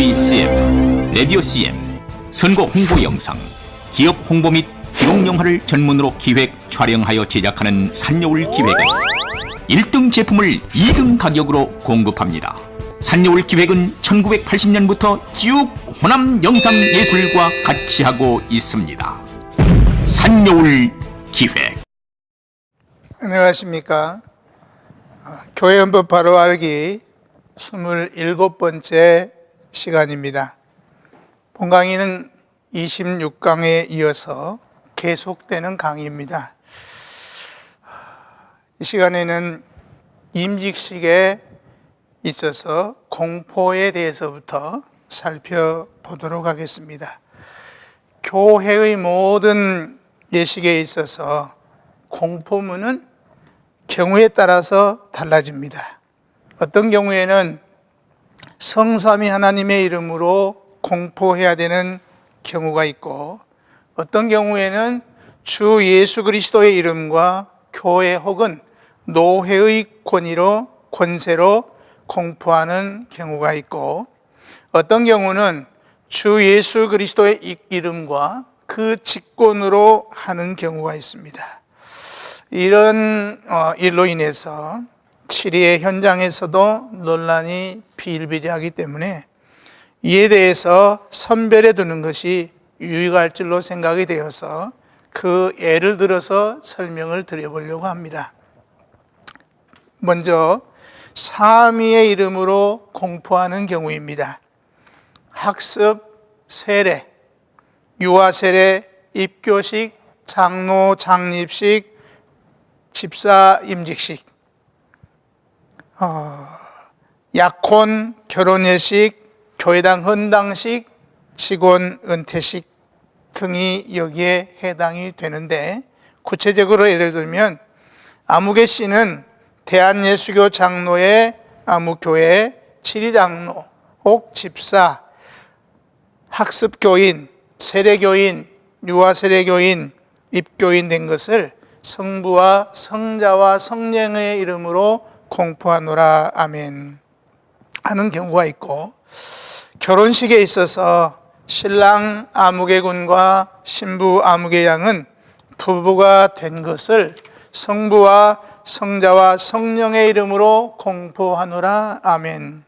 TV CF, 라디오 CM, 선거 홍보 영상, 기업 홍보 및 기록 영화를 전문으로 기획, 촬영하여 제작하는 산여울 기획은 1등 제품을 2등 가격으로 공급합니다. 산여울 기획은 1980년부터 쭉 호남 영상예술과 같이 하고 있습니다. 산여울 기획. 안녕하십니까. 교회 헌법 바로 알기 27번째 시간입니다. 본 강의는 26강에 이어서 계속되는 강의입니다. 이 시간에는 임직식에 있어서 공포에 대해서부터 살펴보도록 하겠습니다. 교회의 모든 예식에 있어서 공포문은 경우에 따라서 달라집니다. 어떤 경우에는 성삼위 하나님의 이름으로 공포해야 되는 경우가 있고, 어떤 경우에는 주 예수 그리스도의 이름과 교회 혹은 노회의 권세로 공포하는 경우가 있고, 어떤 경우는 주 예수 그리스도의 이름과 그 직권으로 하는 경우가 있습니다. 이런 일로 인해서 치리의 현장에서도 논란이 비일비재하기 때문에 이에 대해서 선별해 두는 것이 유익할 줄로 생각이 되어서 그 예를 들어서 설명을 드려보려고 합니다. 먼저 삼위의 이름으로 공포하는 경우입니다. 학습, 세례, 유아 세례, 입교식, 장로 장립식, 집사 임직식, 약혼, 결혼예식, 교회당 헌당식, 직원 은퇴식 등이 여기에 해당이 되는데, 구체적으로 예를 들면 아무개 씨는 대한예수교 장로의 아무교회 지리장로 혹 집사, 학습교인, 세례교인, 유아세례교인, 입교인 된 것을 성부와 성자와 성령의 이름으로 공포하노라 아멘 하는 경우가 있고, 결혼식에 있어서 신랑 아무개 군과 신부 아무개 양은 부부가 된 것을 성부와 성자와 성령의 이름으로 공포하노라 아멘.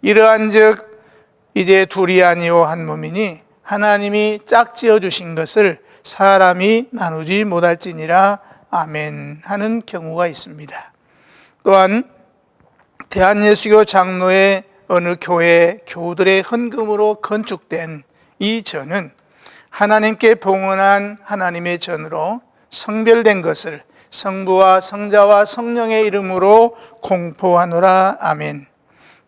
이러한즉 이제 둘이 아니요 한 몸이니 하나님이 짝지어 주신 것을 사람이 나누지 못할지니라 아멘 하는 경우가 있습니다. 또한 대한예수교 장로의 어느 교회 교우들의 헌금으로 건축된 이 전은 하나님께 봉헌한 하나님의 전으로 성별된 것을 성부와 성자와 성령의 이름으로 공포하노라 아멘.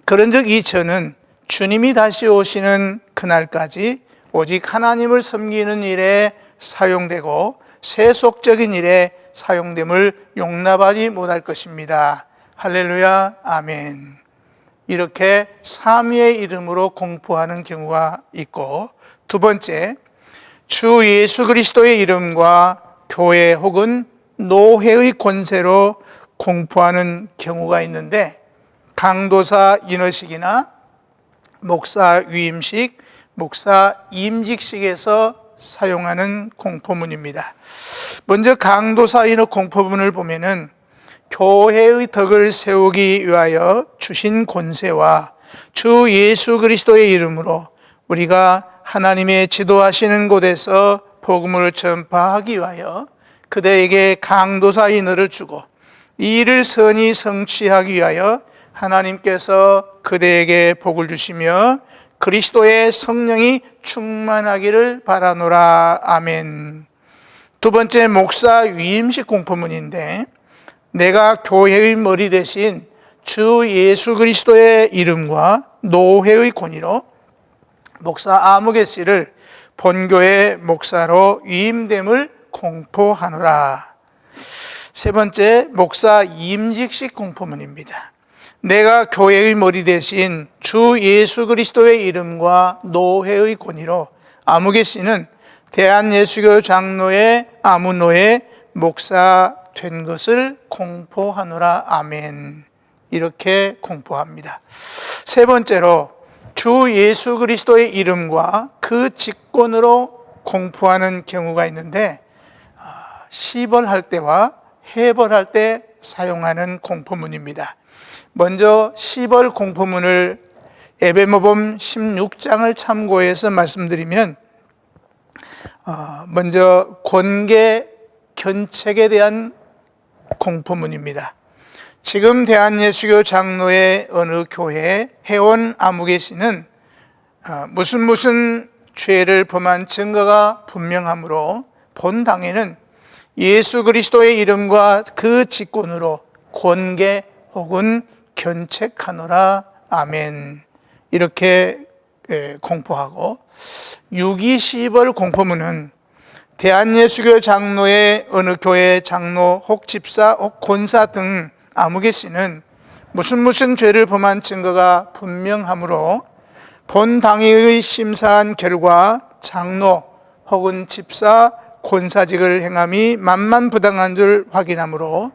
그런즉 이 전은 주님이 다시 오시는 그날까지 오직 하나님을 섬기는 일에 사용되고 세속적인 일에 사용됨을 용납하지 못할 것입니다. 할렐루야 아멘. 이렇게 삼위의 이름으로 공포하는 경우가 있고, 두 번째, 주 예수 그리스도의 이름과 교회 혹은 노회의 권세로 공포하는 경우가 있는데, 강도사 인허식이나 목사 위임식, 목사 임직식에서 사용하는 공포문입니다. 먼저 강도사 인허 공포문을 보면은 교회의 덕을 세우기 위하여 주신 권세와 주 예수 그리스도의 이름으로 우리가 하나님의 지도하시는 곳에서 복음을 전파하기 위하여 그대에게 강도사 인허를 주고 이 일을 선히 성취하기 위하여 하나님께서 그대에게 복을 주시며 그리스도의 성령이 충만하기를 바라노라 아멘. 두 번째, 목사 위임식 공포문인데, 내가 교회의 머리 대신 주 예수 그리스도의 이름과 노회의 권위로 목사 아무개 씨를 본교회 목사로 위임됨을 공포하노라. 세 번째, 목사 임직식 공포문입니다. 내가 교회의 머리 대신 주 예수 그리스도의 이름과 노회의 권위로 아무개 씨는 대한예수교 장로의 아무노의 목사 된 것을 공포하노라 아멘. 이렇게 공포합니다. 세 번째로 주 예수 그리스도의 이름과 그 직권으로 공포하는 경우가 있는데, 시벌할 때와 해벌할 때 사용하는 공포문입니다. 먼저 시벌 공포문을 에베모범 16장을 참고해서 말씀드리면, 먼저 권계 견책에 대한 공포문입니다. 지금 대한예수교 장로의 어느 교회 회원 아무개 씨는 무슨 죄를 범한 증거가 분명하므로 본당에는 예수 그리스도의 이름과 그 직권으로 권계 혹은 견책하노라. 아멘. 이렇게 공포하고, 유기시벌 공포문은 대한예수교 장로의 어느 교회 장로 혹 집사 혹 권사 등 아무개 씨는 무슨 죄를 범한 증거가 분명하므로 본 당회의 심사한 결과 장로 혹은 집사 권사직을 행함이 만만부당한 줄 확인하므로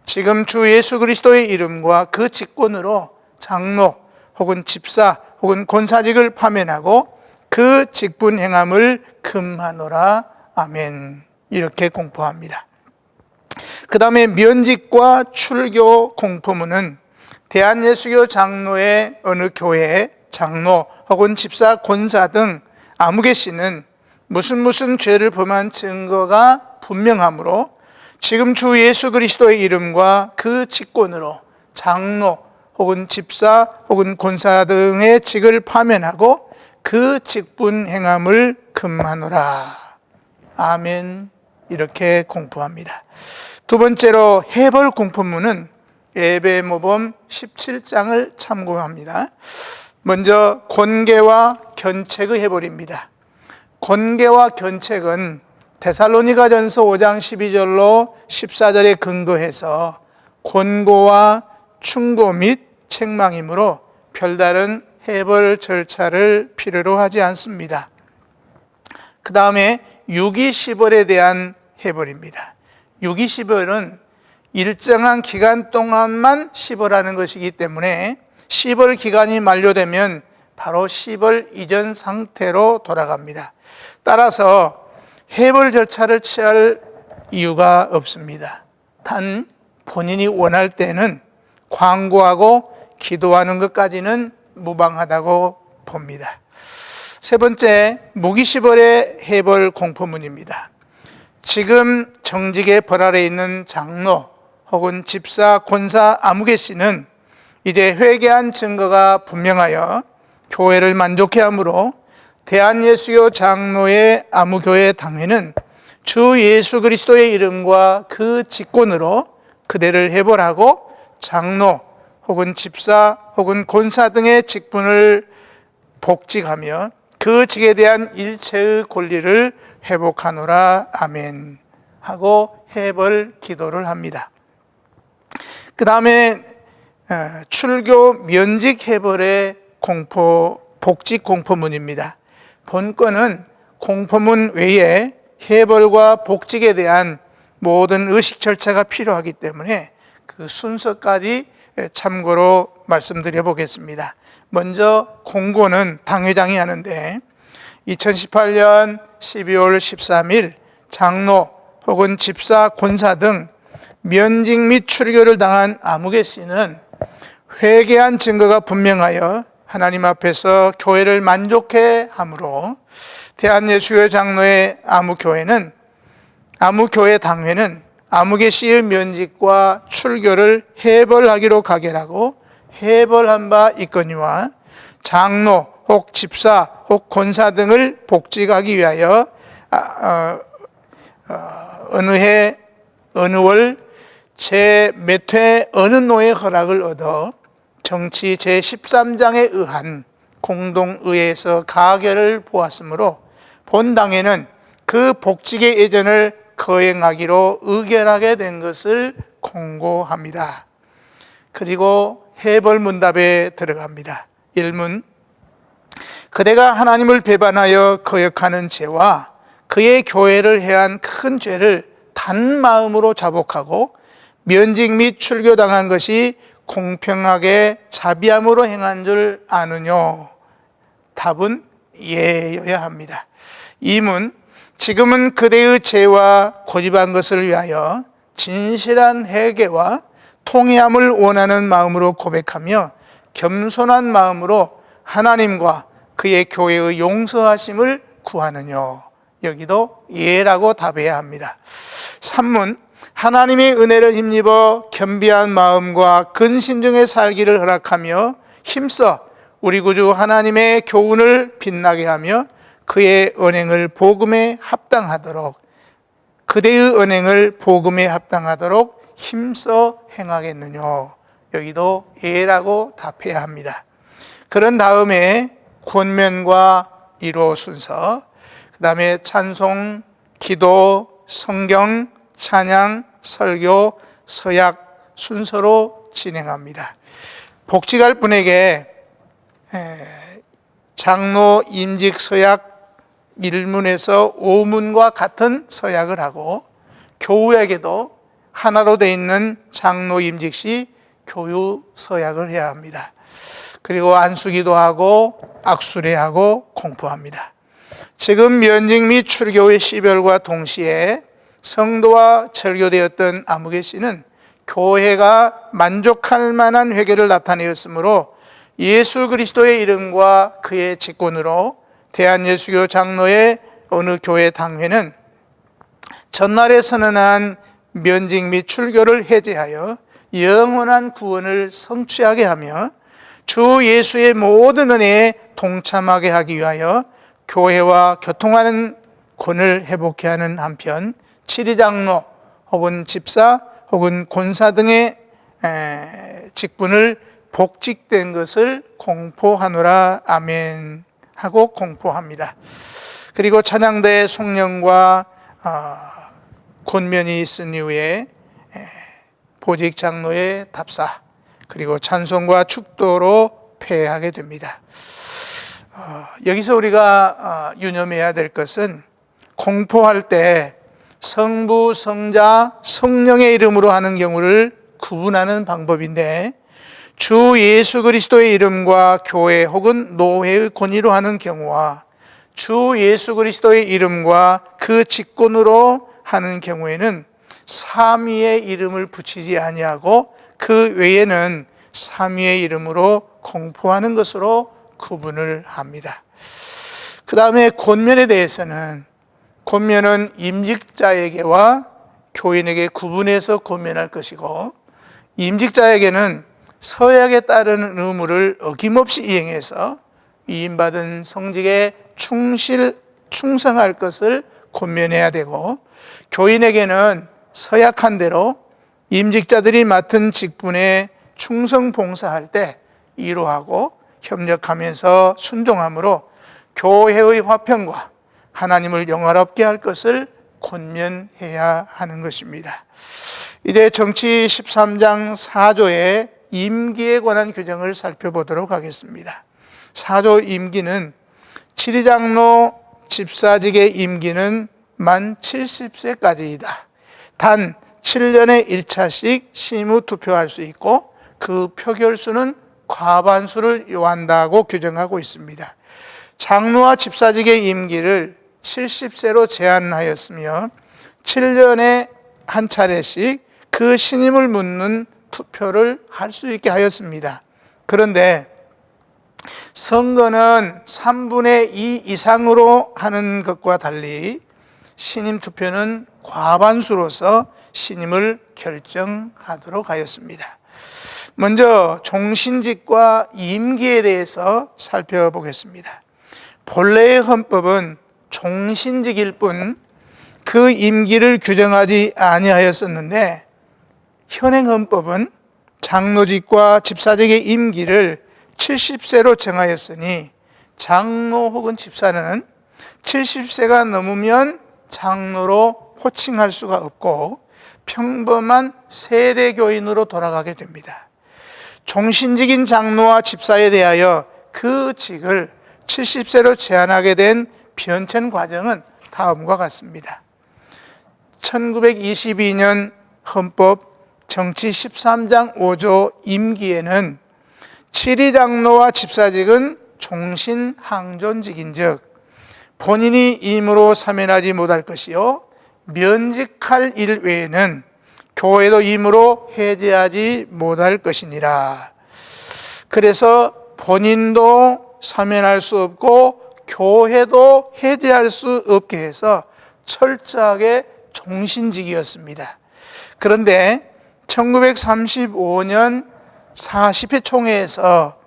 지금 주 예수 그리스도의 이름과 그 직권으로 장로 혹은 집사 혹은 권사직을 파면하고 그 직분 행함을 금하노라. 아멘. 이렇게 공포합니다. 그 다음에 면직과 출교 공포문은 대한예수교 장로의 어느 교회 장로 혹은 집사 권사 등 아무개 씨는 무슨 죄를 범한 증거가 분명하므로 지금 주 예수 그리스도의 이름과 그 직권으로 장로 혹은 집사 혹은 권사 등의 직을 파면하고 그 직분 행함을 금하노라. 아멘. 이렇게 공포합니다. 두 번째로 해벌 공포문은 에베모범 17장을 참고합니다. 먼저 권계와 견책의 해벌입니다. 권계와 견책은 데살로니가전서 5장 12절로 14절에 근거해서 권고와 충고 및 책망이므로 별다른 해벌 절차를 필요로 하지 않습니다. 그 다음에 유기시벌에 대한 해벌입니다. 유기시벌은 일정한 기간 동안만 시벌하는 것이기 때문에 시벌 기간이 만료되면 바로 시벌 이전 상태로 돌아갑니다. 따라서 해벌 절차를 취할 이유가 없습니다. 단 본인이 원할 때는 광고하고 기도하는 것까지는 무방하다고 봅니다. 세 번째, 무기시벌의 해벌 공포문입니다. 지금 정직의 벌 아래 있는 장로 혹은 집사, 권사 아무개 씨는 이제 회개한 증거가 분명하여 교회를 만족해 하므로 대한예수교 장로의 아무교회 당회는 주 예수 그리스도의 이름과 그 직권으로 그대를 해벌하고 장로 혹은 집사 혹은 권사 등의 직분을 복직하며 그 직에 대한 일체의 권리를 회복하노라. 아멘. 하고 해벌 기도를 합니다. 그 다음에 출교 면직 해벌의 복직 공포문입니다. 본건은 공포문 외에 해벌과 복직에 대한 모든 의식 절차가 필요하기 때문에 그 순서까지 참고로 말씀드려 보겠습니다. 먼저 공고는 당회장이 하는데 2018년 12월 13일 장로 혹은 집사, 권사 등 면직 및 출교를 당한 아무개 씨는 회개한 증거가 분명하여 하나님 앞에서 교회를 만족해 하므로 대한예수교 장로의 아무교회 당회는 아무개 씨의 면직과 출교를 해벌하기로 가결하고 해벌한 바 있거니와 장로 혹 집사 혹 권사 등을 복직하기 위하여 어느 해 어느 월 제 몇 회 어느 노의 허락을 얻어 정치 제13장에 의한 공동의회에서 가결을 보았으므로 본당에는 그 복직의 예전을 거행하기로 의결하게 된 것을 공고합니다. 그리고 해벌문답에 들어갑니다. 1문, 그대가 하나님을 배반하여 거역하는 죄와 그의 교회를 해한 큰 죄를 단마음으로 자복하고 면직 및 출교당한 것이 공평하게 자비함으로 행한 줄 아느뇨. 답은 예여야 합니다. 2문, 지금은 그대의 죄와 고집한 것을 위하여 진실한 회개와 통회함을 원하는 마음으로 고백하며 겸손한 마음으로 하나님과 그의 교회의 용서하심을 구하느뇨. 여기도 예라고 답해야 합니다. 3문, 하나님의 은혜를 힘입어 겸비한 마음과 근신중에 살기를 허락하며 힘써 우리 구주 하나님의 교훈을 빛나게 하며 그의 언행을 복음에 합당하도록, 그대의 언행을 복음에 합당하도록 힘써 행하겠느뇨. 여기도 예라고 답해야 합니다. 그런 다음에 권면과 1호 순서, 그 다음에 찬송, 기도, 성경, 찬양, 설교, 서약 순서로 진행합니다. 복직할 분에게 장로 임직 서약 1문에서 5문과 같은 서약을 하고, 교우에게도 하나로 되어 있는 장로 임직 시 교유 서약을 해야 합니다. 그리고 안수기도 하고 악수례하고 공포합니다. 지금 면직 및 출교의 시별과 동시에 성도와 절교되었던 아무개 씨는 교회가 만족할 만한 회개를 나타내었으므로 예수 그리스도의 이름과 그의 직권으로 대한예수교 장로의 어느 교회 당회는 전날에 선언한 면직 및 출교를 해제하여 영원한 구원을 성취하게 하며 주 예수의 모든 은혜에 동참하게 하기 위하여 교회와 교통하는 권을 회복케 하는 한편 치리장로 혹은 집사 혹은 권사 등의 직분을 복직된 것을 공포하노라. 아멘 하고 공포합니다. 그리고 찬양대 송년과 권면이 있은 이후에 보직 장로의 답사, 그리고 찬송과 축도로 폐하게 됩니다. 여기서 우리가 유념해야 될 것은 공포할 때 성부, 성자, 성령의 이름으로 하는 경우를 구분하는 방법인데, 주 예수 그리스도의 이름과 교회 혹은 노회의 권위로 하는 경우와 주 예수 그리스도의 이름과 그 직권으로 하는 경우에는 삼위의 이름을 붙이지 아니하고 그 외에는 삼위의 이름으로 공포하는 것으로 구분을 합니다. 그 다음에 권면에 대해서는 권면은 임직자에게와 교인에게 구분해서 권면할 것이고, 임직자에게는 서약에 따르는 의무를 어김없이 이행해서 위임받은 성직에 충성할 것을 권면해야 되고, 교인에게는 서약한 대로 임직자들이 맡은 직분에 충성 봉사할 때 이로하고 협력하면서 순종함으로 교회의 화평과 하나님을 영화롭게 할 것을 권면해야 하는 것입니다. 이제 정치 13장 4조의 임기에 관한 규정을 살펴보도록 하겠습니다. 4조 임기는 치리장로 집사직의 임기는 만 70세까지이다. 단 7년에 1차씩 심의 투표할 수 있고 그 표결수는 과반수를 요한다고 규정하고 있습니다. 장로와 집사직의 임기를 70세로 제한하였으며 7년에 한 차례씩 그 신임을 묻는 투표를 할 수 있게 하였습니다. 그런데 선거는 3분의 2 이상으로 하는 것과 달리 신임 투표는 과반수로서 신임을 결정하도록 하였습니다. 먼저 종신직과 임기에 대해서 살펴보겠습니다. 본래의 헌법은 종신직일 뿐 그 임기를 규정하지 아니하였었는데, 현행 헌법은 장로직과 집사직의 임기를 70세로 정하였으니 장로 혹은 집사는 70세가 넘으면 장로로 호칭할 수가 없고 평범한 세례교인으로 돌아가게 됩니다. 종신직인 장로와 집사에 대하여 그 직을 70세로 제한하게 된 변천 과정은 다음과 같습니다. 1922년 헌법 정치 13장 5조 임기에는 치리장로와 집사직은 종신항존직인즉 본인이 임으로 사면하지 못할 것이요 면직할 일 외에는 교회도 임으로 해제하지 못할 것이니라. 그래서 본인도 사면할 수 없고 교회도 해제할 수 없게 해서 철저하게 종신직이었습니다. 그런데 1935년 40회 총회에서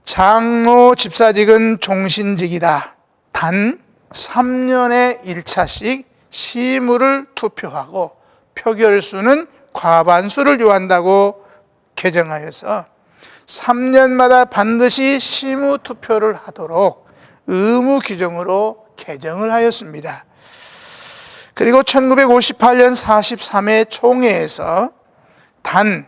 장로 집사직은 종신직이다. 단 3년에 1차씩 시무를 투표하고 표결수는 과반수를 요한다고 개정하여서 3년마다 반드시 시무 투표를 하도록 의무 규정으로 개정을 하였습니다. 그리고 1958년 43회 총회에서 단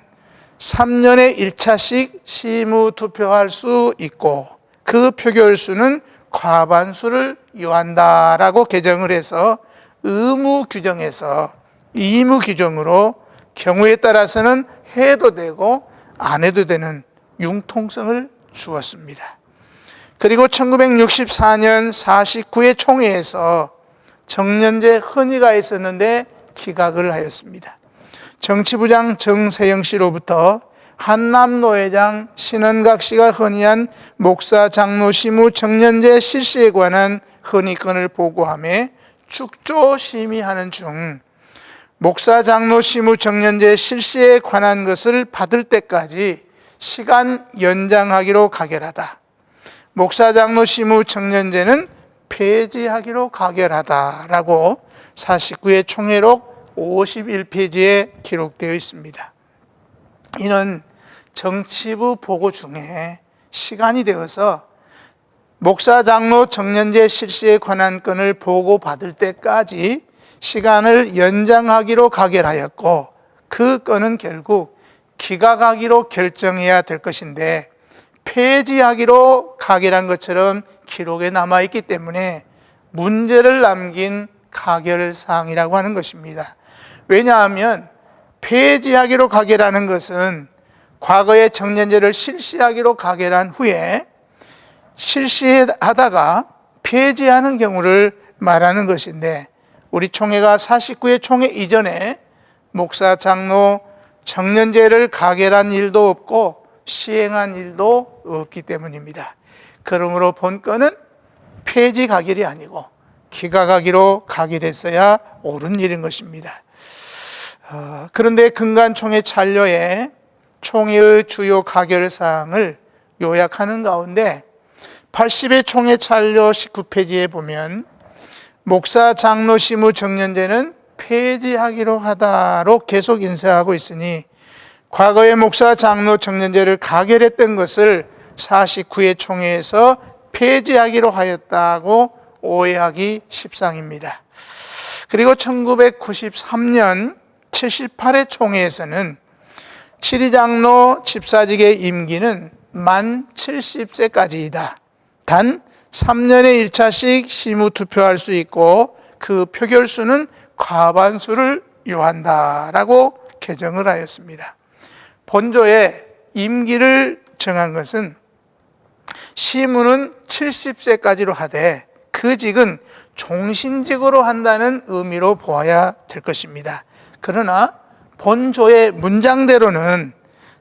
3년에 1차씩 시무 투표할 수 있고 그 표결수는 과반수를 요한다라고 개정을 해서 의무 규정에서 의무 규정으로 경우에 따라서는 해도 되고 안 해도 되는 융통성을 주었습니다. 그리고 1964년 49회 총회에서 정년제 헌의가 있었는데 기각을 하였습니다. 정치부장 정세영 씨로부터 한남노회장 신원각 씨가 헌의한 목사 장로 시무 정년제 실시에 관한 헌의건을 보고하며 축조 심의하는 중 목사 장로 시무 정년제 실시에 관한 것을 받을 때까지 시간 연장하기로 가결하다. 목사 장로 시무 정년제는 폐지하기로 가결하다라고 49회 총회록 51페이지에 기록되어 있습니다. 이는 정치부 보고 중에 시간이 되어서 목사 장로 정년제 실시에 관한 건을 보고받을 때까지 시간을 연장하기로 가결하였고 그 건은 결국 기각하기로 결정해야 될 것인데 폐지하기로 가결한 것처럼 기록에 남아있기 때문에 문제를 남긴 가결사항이라고 하는 것입니다. 왜냐하면 폐지하기로 가결하는 것은 과거에 정년제를 실시하기로 가결한 후에 실시하다가 폐지하는 경우를 말하는 것인데 우리 총회가 49회 총회 이전에 목사 장로 정년제를 가결한 일도 없고 시행한 일도 없기 때문입니다. 그러므로 본건은 폐지 가결이 아니고 기각하기로 가결했어야 옳은 일인 것입니다. 그런데 금관총회 찬료에 총회의 주요 가결사항을 요약하는 가운데 80회 총회 찬료 19페이지에 보면 목사 장로 시무 정년제는 폐지하기로 하다로 계속 인쇄하고 있으니 과거에 목사 장로 정년제를 가결했던 것을 49회 총회에서 폐지하기로 하였다고 오해하기 십상입니다. 그리고 1993년 78회 총회에서는 7위장로 집사직의 임기는 만 70세까지이다. 단 3년에 1차씩 시무투표할 수 있고 그 표결수는 과반수를 요한다라고 개정을 하였습니다. 본조에 임기를 정한 것은 시무는 70세까지로 하되 그 직은 종신직으로 한다는 의미로 보아야 될 것입니다. 그러나 본조의 문장대로는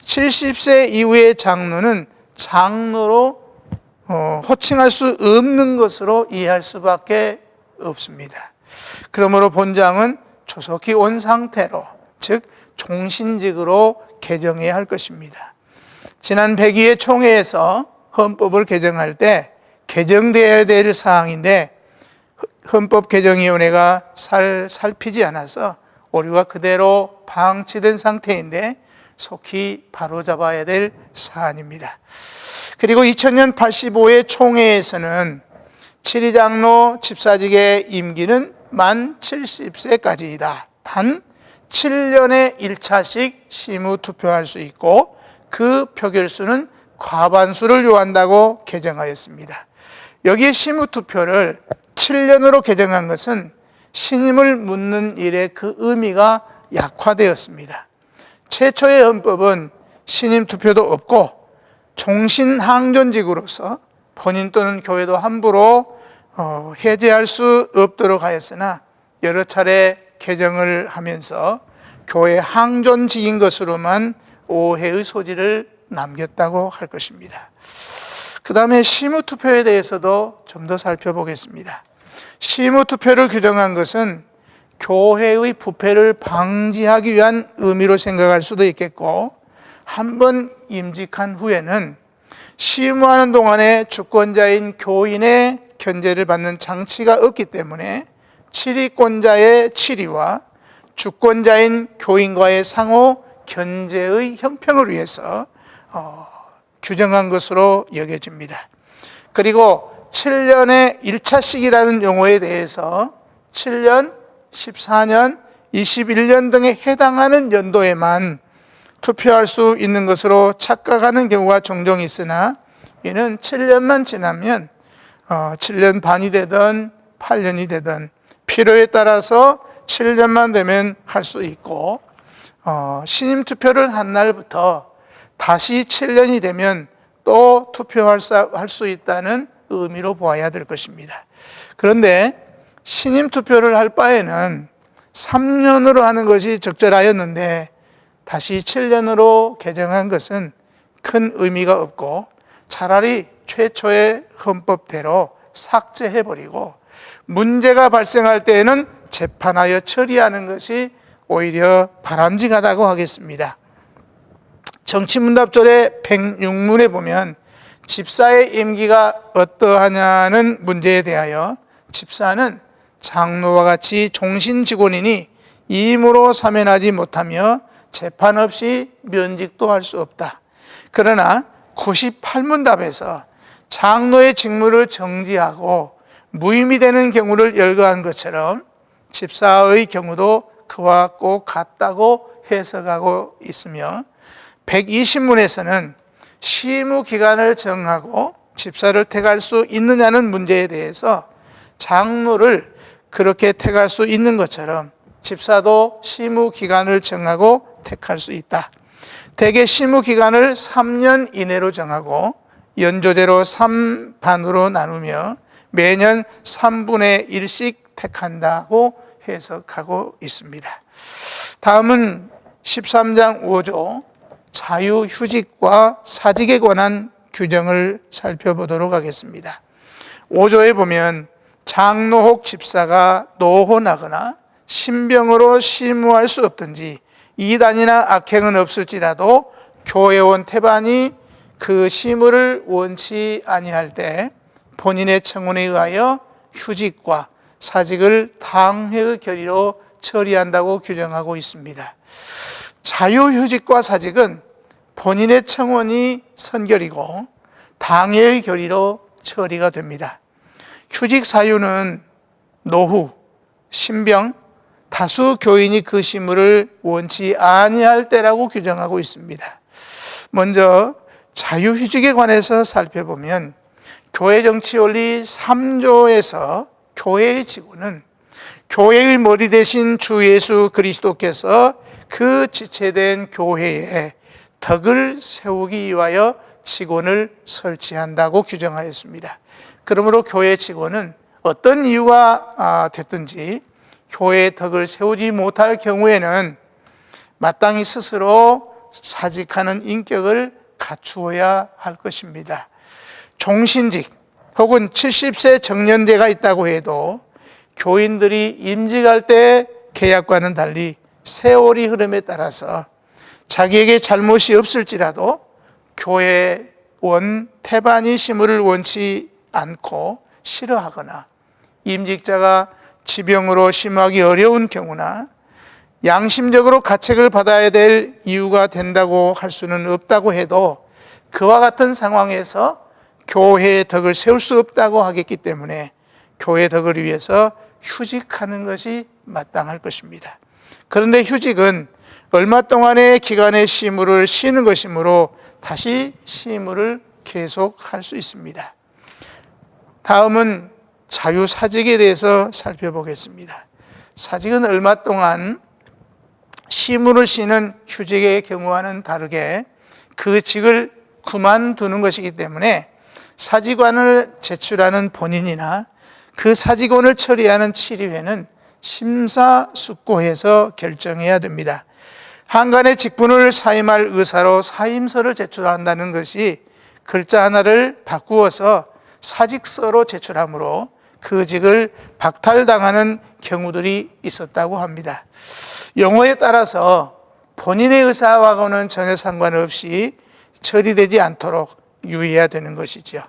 70세 이후의 장로는 장로로 호칭할 수 없는 것으로 이해할 수밖에 없습니다. 그러므로 본장은 조속히 온 상태로 즉 종신직으로 개정해야 할 것입니다. 지난 102회 총회에서 헌법을 개정할 때 개정되어야 될 사항인데 헌법개정위원회가 살피지 않아서 오류가 그대로 방치된 상태인데 속히 바로잡아야 될 사안입니다. 그리고 2000년 85회 총회에서는 7위장로 집사직의 임기는 만 70세까지이다. 단 7년에 1차씩 시무투표할 수 있고 그 표결수는 과반수를 요한다고 개정하였습니다. 여기에 시무투표를 7년으로 개정한 것은 신임을 묻는 일의 그 의미가 약화되었습니다. 최초의 헌법은 신임투표도 없고 종신항존직으로서 본인 또는 교회도 함부로 해제할 수 없도록 하였으나 여러 차례 개정을 하면서 교회 항존직인 것으로만 오해의 소지를 남겼다고 할 것입니다. 그 다음에 시무투표에 대해서도 좀 더 살펴보겠습니다. 시무투표를 규정한 것은 교회의 부패를 방지하기 위한 의미로 생각할 수도 있겠고, 한번 임직한 후에는 시무하는 동안에 주권자인 교인의 견제를 받는 장치가 없기 때문에 치리권자의 치리와 주권자인 교인과의 상호 견제의 형평을 위해서 규정한 것으로 여겨집니다. 그리고 7년의 1차식이라는 용어에 대해서 7년, 14년, 21년 등에 해당하는 연도에만 투표할 수 있는 것으로 착각하는 경우가 종종 있으나, 이는 7년만 지나면 7년 반이 되든 8년이 되든 필요에 따라서 7년만 되면 할 수 있고, 신임 투표를 한 날부터 다시 7년이 되면 또 투표할 수 있다는 의미로 보아야 될 것입니다. 그런데 신임 투표를 할 바에는 3년으로 하는 것이 적절하였는데 다시 7년으로 개정한 것은 큰 의미가 없고, 차라리 최초의 헌법대로 삭제해버리고 문제가 발생할 때에는 재판하여 처리하는 것이 오히려 바람직하다고 하겠습니다. 정치문답조례 106문에 보면 집사의 임기가 어떠하냐는 문제에 대하여 집사는 장로와 같이 종신직원이니 임으로 사면하지 못하며 재판 없이 면직도 할 수 없다. 그러나 98문답에서 장로의 직무를 정지하고 무임이 되는 경우를 열거한 것처럼 집사의 경우도 그와 꼭 같다고 해석하고 있으며, 120문에서는 시무 기간을 정하고 집사를 택할 수 있느냐는 문제에 대해서 장로를 그렇게 택할 수 있는 것처럼 집사도 시무 기간을 정하고 택할 수 있다. 대개 시무 기간을 3년 이내로 정하고 연조대로 3반으로 나누며 매년 3분의 1씩 택한다고 해석하고 있습니다. 다음은 13장 5조 자유휴직과 사직에 관한 규정을 살펴보도록 하겠습니다. 5조에 보면 장로 혹 집사가 노혼하거나 신병으로 시무할 수 없든지 이단이나 악행은 없을지라도 교회원 태반이 그 시무를 원치 아니할 때 본인의 청원에 의하여 휴직과 사직을 당회의 결의로 처리한다고 규정하고 있습니다. 자유휴직과 사직은 본인의 청원이 선결이고 당회의 결의로 처리가 됩니다. 휴직 사유는 노후, 신병, 다수 교인이 그 시무를 원치 아니할 때라고 규정하고 있습니다. 먼저 자유휴직에 관해서 살펴보면 교회 정치 원리 3조에서 교회의 직원은 교회의 머리 대신 주 예수 그리스도께서 그 지체된 교회에 덕을 세우기 위하여 직원을 설치한다고 규정하였습니다. 그러므로 교회 직원은 어떤 이유가 됐든지 교회의 덕을 세우지 못할 경우에는 마땅히 스스로 사직하는 인격을 갖추어야 할 것입니다. 종신직 혹은 70세 정년제가 있다고 해도 교인들이 임직할 때 계약과는 달리 세월이 흐름에 따라서 자기에게 잘못이 없을지라도 교회원 태반이 시무를 원치 않고 싫어하거나 임직자가 지병으로 심하기 어려운 경우나 양심적으로 가책을 받아야 될 이유가 된다고 할 수는 없다고 해도 그와 같은 상황에서 교회의 덕을 세울 수 없다고 하겠기 때문에 교회의 덕을 위해서 휴직하는 것이 마땅할 것입니다. 그런데 휴직은 얼마 동안의 기간의 시무를 쉬는 것이므로 다시 시무를 계속할 수 있습니다. 다음은 자유사직에 대해서 살펴보겠습니다. 사직은 얼마 동안 시무를 쉬는 휴직의 경우와는 다르게 그 직을 그만두는 것이기 때문에 사직원을 제출하는 본인이나 그 사직원을 처리하는 치리회는 심사숙고해서 결정해야 됩니다. 한간의 직분을 사임할 의사로 사임서를 제출한다는 것이 글자 하나를 바꾸어서 사직서로 제출하므로 그 직을 박탈당하는 경우들이 있었다고 합니다. 용어에 따라서 본인의 의사와고는 전혀 상관없이 처리되지 않도록 유의해야 되는 것이죠.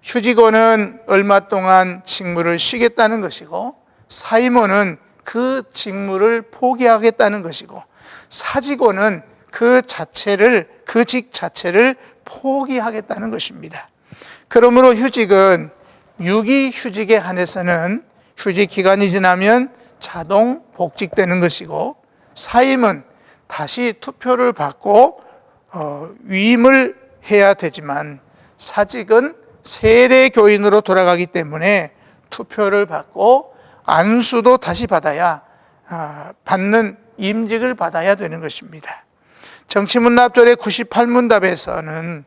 휴직원은 얼마 동안 직무를 쉬겠다는 것이고, 사임원은 그 직무를 포기하겠다는 것이고, 사직원은 그 직 자체를 포기하겠다는 것입니다. 그러므로 휴직은 유기휴직에 한해서는 휴직 기간이 지나면 자동 복직되는 것이고, 사임은 다시 투표를 받고 위임을 해야 되지만, 사직은 세례 교인으로 돌아가기 때문에 투표를 받고 안수도 다시 받는 임직을 받아야 되는 것입니다. 정치문답절의 98문답에서는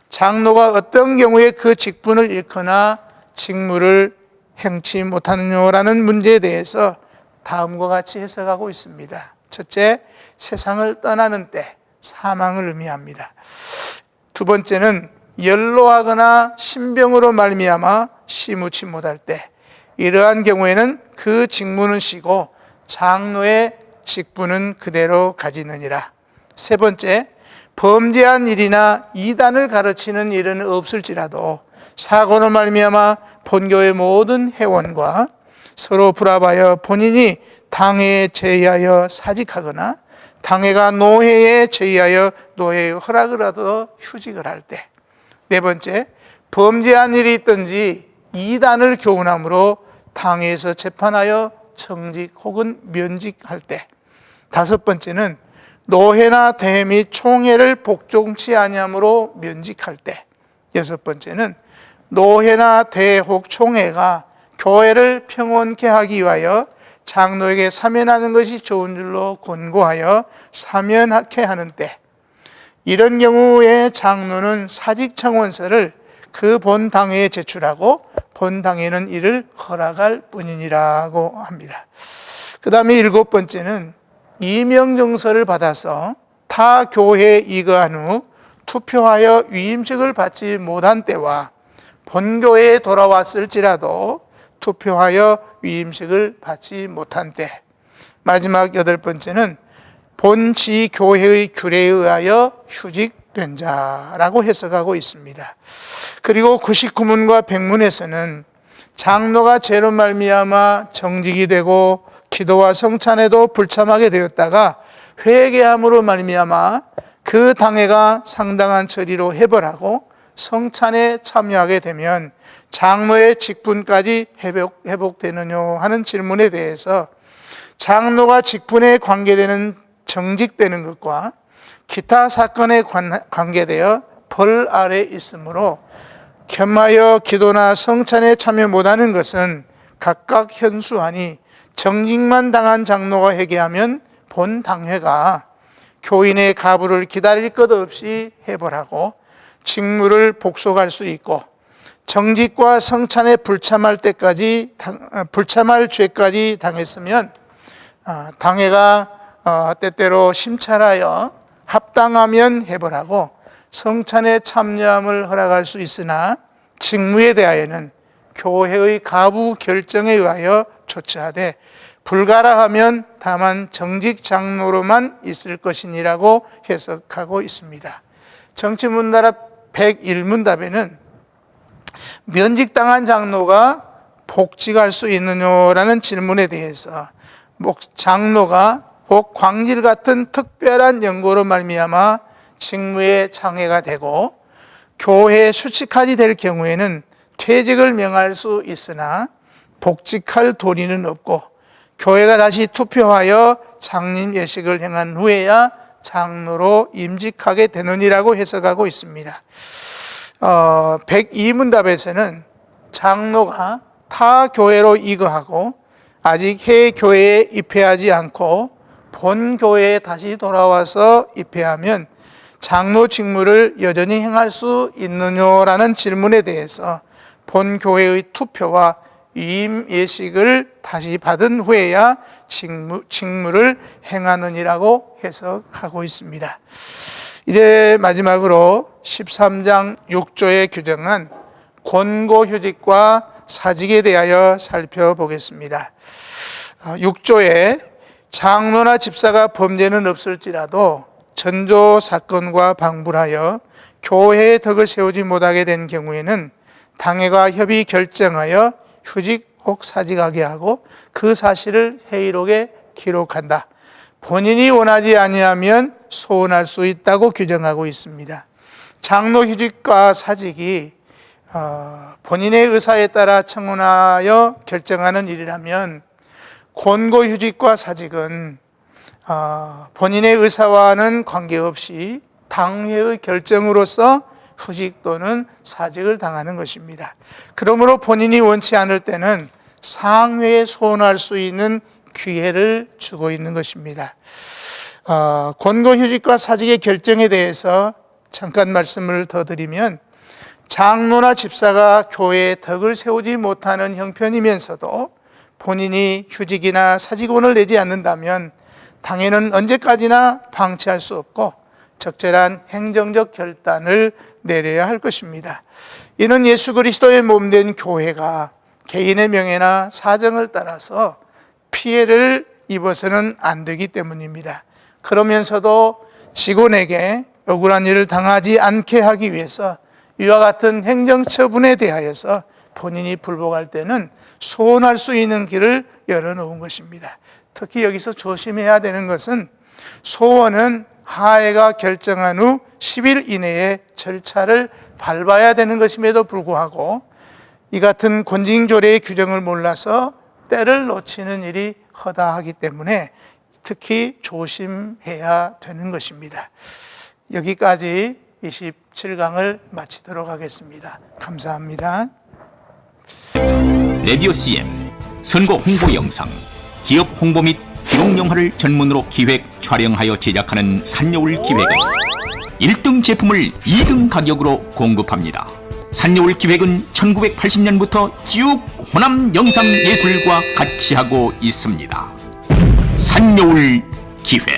장로가 어떤 경우에 그 직분을 잃거나 직무를 행치 못하느냐라는 문제에 대해서 다음과 같이 해석하고 있습니다. 첫째, 세상을 떠나는 때, 사망을 의미합니다. 두 번째는 연로하거나 신병으로 말미암아 시무치 못할 때, 이러한 경우에는 그 직무는 쉬고 장로의 직분은 그대로 가지느니라. 세 번째, 범죄한 일이나 이단을 가르치는 일은 없을지라도 사고로 말미암아 본교의 모든 회원과 서로 불합하여 본인이 당회에 제의하여 사직하거나 당회가 노회에 제의하여 노회의 허락을 얻어 휴직을 할 때. 네 번째, 범죄한 일이 있든지 이단을 교훈함으로 당회에서 재판하여 정직 혹은 면직할 때. 다섯 번째는 노회나 대회 및 총회를 복종치 아니함으로 면직할 때. 여섯 번째는 노회나 대회 혹 총회가 교회를 평온케 하기 위하여 장로에게 사면하는 것이 좋은 줄로 권고하여 사면케 하는 때. 이런 경우에 장로는 사직청원서를 그 본당회에 제출하고 본당회는 이를 허락할 뿐이니라고 합니다. 그 다음에 일곱 번째는 이명정서를 받아서 타 교회에 이거한 후 투표하여 위임직을 받지 못한 때와 본교회에 돌아왔을지라도 투표하여 위임직을 받지 못한 때. 마지막 여덟 번째는 본지 교회의 규례에 의하여 휴직된 자라고 해석하고 있습니다. 그리고 99문과 100문에서는 장로가 죄로 말미암아 정직이 되고 기도와 성찬에도 불참하게 되었다가 회개함으로 말미암아 그 당회가 상당한 처리로 해벌하고 성찬에 참여하게 되면 장로의 직분까지 회복되느냐 하는 질문에 대해서 장로가 직분에 관계되는 정직되는 것과 기타 사건에 관계되어 벌 아래 있으므로 겸하여 기도나 성찬에 참여 못하는 것은 각각 현수하니 정직만 당한 장로가 회개하면 본 당회가 교인의 가부를 기다릴 것 없이 해벌하고 직무를 복속할 수 있고 정직과 성찬에 불참할 죄까지 당했으면 당회가 때때로 심찰하여 합당하면 해벌하고 성찬에 참여함을 허락할 수 있으나 직무에 대하여는 교회의 가부 결정에 의하여 조처하되 불가라하면 다만 정직 장로로만 있을 것이니라고 해석하고 있습니다. 정치문답 101문답에는 면직당한 장로가 복직할 수 있느냐라는 질문에 대해서 장로가 혹 광질 같은 특별한 연고로 말미암아 직무에 장애가 되고 교회에 수직하지 될 경우에는 퇴직을 명할 수 있으나 복직할 도리는 없고 교회가 다시 투표하여 장림 예식을 행한 후에야 장로로 임직하게 되느니라고 해석하고 있습니다. 102문답에서는 장로가 타 교회로 이거하고 아직 해 교회에 입회하지 않고 본 교회에 다시 돌아와서 입회하면 장로 직무를 여전히 행할 수 있느냐라는 질문에 대해서 본 교회의 투표와 위임 예식을 다시 받은 후에야 직무를 행하느니라고 해석하고 있습니다. 이제 마지막으로 13장 6조에 규정한 권고휴직과 사직에 대하여 살펴보겠습니다. 6조에 장로나 집사가 범죄는 없을지라도 전조 사건과 방불하여 교회의 덕을 세우지 못하게 된 경우에는 당회가 협의 결정하여 휴직 혹 사직하게 하고 그 사실을 회의록에 기록한다. 본인이 원하지 아니하면 소원할 수 있다고 규정하고 있습니다. 장로 휴직과 사직이 본인의 의사에 따라 청원하여 결정하는 일이라면 권고휴직과 사직은 본인의 의사와는 관계없이 당회의 결정으로서 휴직 또는 사직을 당하는 것입니다. 그러므로 본인이 원치 않을 때는 상회에 소원할 수 있는 기회를 주고 있는 것입니다. 권고휴직과 사직의 결정에 대해서 잠깐 말씀을 더 드리면 장로나 집사가 교회에 덕을 세우지 못하는 형편이면서도 본인이 휴직이나 사직원을 내지 않는다면 당회는 언제까지나 방치할 수 없고 적절한 행정적 결단을 내려야 할 것입니다. 이는 예수 그리스도의 몸된 교회가 개인의 명예나 사정을 따라서 피해를 입어서는 안 되기 때문입니다. 그러면서도 직원에게 억울한 일을 당하지 않게 하기 위해서 이와 같은 행정처분에 대하여서 본인이 불복할 때는 소원할 수 있는 길을 열어놓은 것입니다. 특히 여기서 조심해야 되는 것은 소원은 하회가 결정한 후 10일 이내에 절차를 밟아야 되는 것임에도 불구하고 이 같은 권징조례의 규정을 몰라서 때를 놓치는 일이 허다하기 때문에 특히 조심해야 되는 것입니다. 여기까지 27강을 마치도록 하겠습니다. 감사합니다. 라디오 CM 선거 홍보 영상, 기업 홍보 및 기록 영화를 전문으로 기획, 촬영하여 제작하는 산여울 기획은 1등 제품을 2등 가격으로 공급합니다. 산여울 기획은 1980년부터 쭉 호남 영상예술과 같이 하고 있습니다. 산여울 기획.